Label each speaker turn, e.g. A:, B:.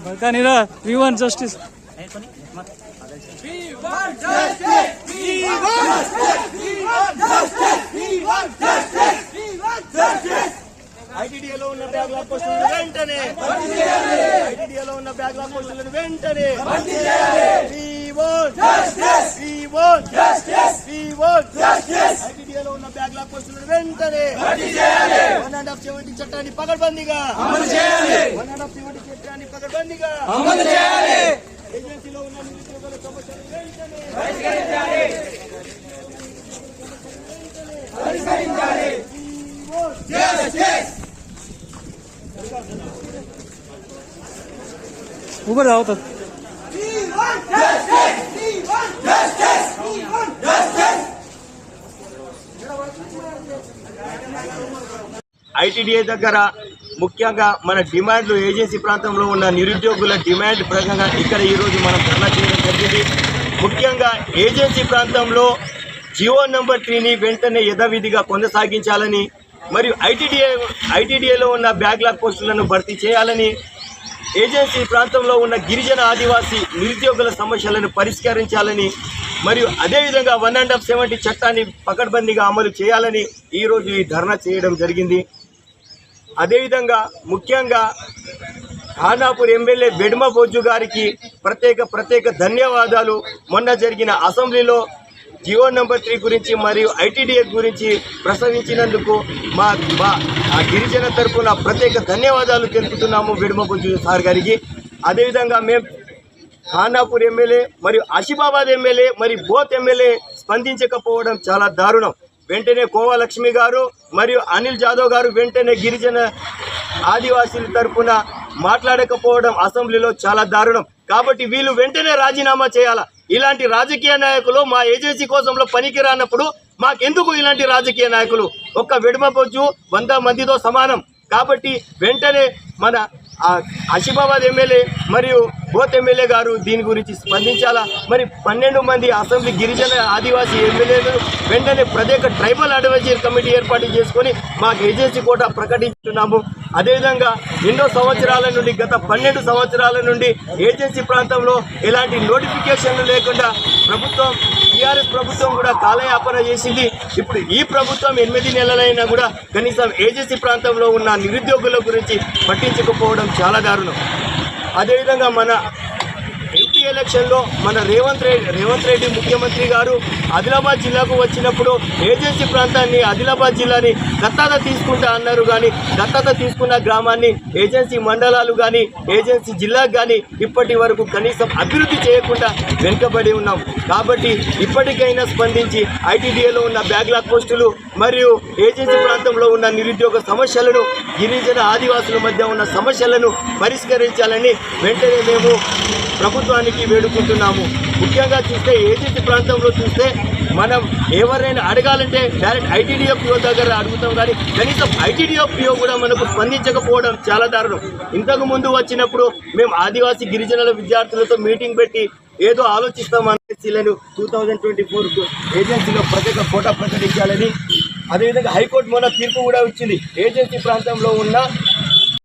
A: Balkanira, we want justice. We want justice. We want justice. We want justice. We want justice. We want justice. ITDలో ఉన్న backlog పోస్టులను వెంటనే భర్తీ చేయాలి. ITDలో ఉన్న backlog పోస్టులను వెంటనే భర్తీ చేయాలి. We want justice. We want justice. We want justice. ITDలో ఉన్న బ్యాక్లాగ్ పోస్టులను వెంటనే భర్తీ చేయాలి. 170 చట్టాన్ని పకడ్బందీగా అమలు చేయాలి. 170 చట్టాన్ని పకడ్బందీగా అమలు చేయాలి. ఏజెన్సీలో ఉన్న నిరుద్యోగుల సమస్యలను వెంటనే పరిష్కరించాలి. పరిష్కరించాలి. ऊपर आओ तक
B: ఐటీడీఏ దగ్గర ముఖ్యంగా మన డిమాండ్లు ఏజెన్సీ ప్రాంతంలో ఉన్న నిరుద్యోగుల డిమాండ్ ప్రకారంగా ఇక్కడ ఈరోజు మనం ధర్నా చేయడం జరిగింది. ముఖ్యంగా ఏజెన్సీ ప్రాంతంలో జియో నెంబర్ 3ని వెంటనే యథావిధిగా కొనసాగించాలని మరియు ఐటీడీఏలో ఉన్న బ్యాక్లాగ్ పోస్టులను భర్తీ చేయాలని, ఏజెన్సీ ప్రాంతంలో ఉన్న గిరిజన ఆదివాసీ నిరుద్యోగుల సమస్యలను పరిష్కరించాలని మరియు అదేవిధంగా 170 చట్టాన్ని పకడ్బందీగా అమలు చేయాలని ఈరోజు ఈ ధర్నా చేయడం జరిగింది. అదేవిధంగా ముఖ్యంగా ఖానాపూర్ ఎమ్మెల్యే బెడ్మ బొజ్జు గారికి ప్రత్యేక ధన్యవాదాలు. మొన్న జరిగిన అసెంబ్లీలో జియో నెంబర్ 3 గురించి మరియు ఐటీడీఏ గురించి ప్రసవించినందుకు మా గిరిజన తరఫున ప్రత్యేక ధన్యవాదాలు తెలుపుతున్నాము బెడ్మ బొజ్జు సార్ గారికి. అదేవిధంగా మేము ఖానాపూర్ ఎమ్మెల్యే మరియు ఆసిఫాబాద్ ఎమ్మెల్యే మరియు బోత్ ఎమ్మెల్యే స్పందించకపోవడం చాలా దారుణం. వెంటనే కోవా లక్ష్మి గారు మరియు అనిల్ జాదవ్ గారు వెంటనే గిరిజన ఆదివాసీల తరఫున మాట్లాడకపోవడం అసెంబ్లీలో చాలా దారుణం. కాబట్టి వీళ్ళు వెంటనే రాజీనామా చేయాలా. ఇలాంటి రాజకీయ నాయకులు మా ఏజెన్సీ కోసంలో పనికి రానప్పుడు మాకెందుకు ఇలాంటి రాజకీయ నాయకులు? ఒక్క బెడ్మ బొజ్జు 100 మందితో సమానం. కాబట్టి వెంటనే మన ఆసిఫాబాద్ ఎమ్మెల్యే మరియు బోత్ ఎమ్మెల్యే గారు దీని గురించి స్పందించాలా. మరి 12 మంది అసెంబ్లీ గిరిజన ఆదివాసీ ఎమ్మెల్యేలు వెంటనే ప్రత్యేక ట్రైబల్ అడ్వైజరీ కమిటీ ఏర్పాటు చేసుకొని మాకు ఏజెన్సీ కోటా ప్రకటించున్నాము. అదేవిధంగా ఎన్నో సంవత్సరాల నుండి గత 12 సంవత్సరాల నుండి ఏజెన్సీ ప్రాంతంలో ఎలాంటి నోటిఫికేషన్లు లేకుండా ప్రభుత్వం టీఆర్ఎస్ ప్రభుత్వం కూడా కాలయాపన చేసింది. ఇప్పుడు ఈ ప్రభుత్వం 8 నెలలైనా కూడా కనీసం ఏజెన్సీ ప్రాంతంలో ఉన్న నిరుద్యోగుల గురించి పట్టించకపోవడం చాలా దారుణం. అదేవిధంగా మన ఎంపీ ఎలక్షన్లో మన రేవంత్ రెడ్డి ముఖ్యమంత్రి గారు ఆదిలాబాద్ జిల్లాకు వచ్చినప్పుడు ఏజెన్సీ ప్రాంతాన్ని ఆదిలాబాద్ జిల్లాని దత్తత తీసుకుంటా అన్నారు. కానీ దత్తత తీసుకున్న గ్రామాన్ని ఏజెన్సీ మండలాలు కానీ ఏజెన్సీ జిల్లాకు కానీ ఇప్పటి వరకు కనీసం అభివృద్ధి చేయకుండా వెనుకబడి ఉన్నాం. కాబట్టి ఇప్పటికైనా స్పందించి ఐటీడీఏలో ఉన్న బ్యాక్లాగ్ పోస్టులు మరియు ఏజెన్సీ ప్రాంతంలో ఉన్న నిరుద్యోగ సమస్యలను, గిరిజన ఆదివాసుల మధ్య ఉన్న సమస్యలను పరిష్కరించాలని వెంటనే మేము ప్రభుత్వానికి వేడుకుంటున్నాము. ముఖ్యంగా చూస్తే ఏజెన్సీ ప్రాంతంలో చూస్తే మనం ఎవరైనా అడగాలంటే డైరెక్ట్ ఐటీడీఎఫ్ఓ దగ్గర అడుగుతాం. కానీ కనీసం ఐటీడీఎఫ్ఓ కూడా మనకు స్పందించకపోవడం చాలా దారుణం. ఇంతకు ముందు వచ్చినప్పుడు మేము ఆదివాసీ గిరిజనుల విద్యార్థులతో మీటింగ్ పెట్టి ఏదో ఆలోచిస్తామని 2024 ఏజెన్సీలో ప్రత్యేక కోటా ప్రకటించాలని, అదేవిధంగా హైకోర్టు మొన్న తీర్పు కూడా ఇచ్చింది. ఏజెన్సీ ప్రాంతంలో ఉన్న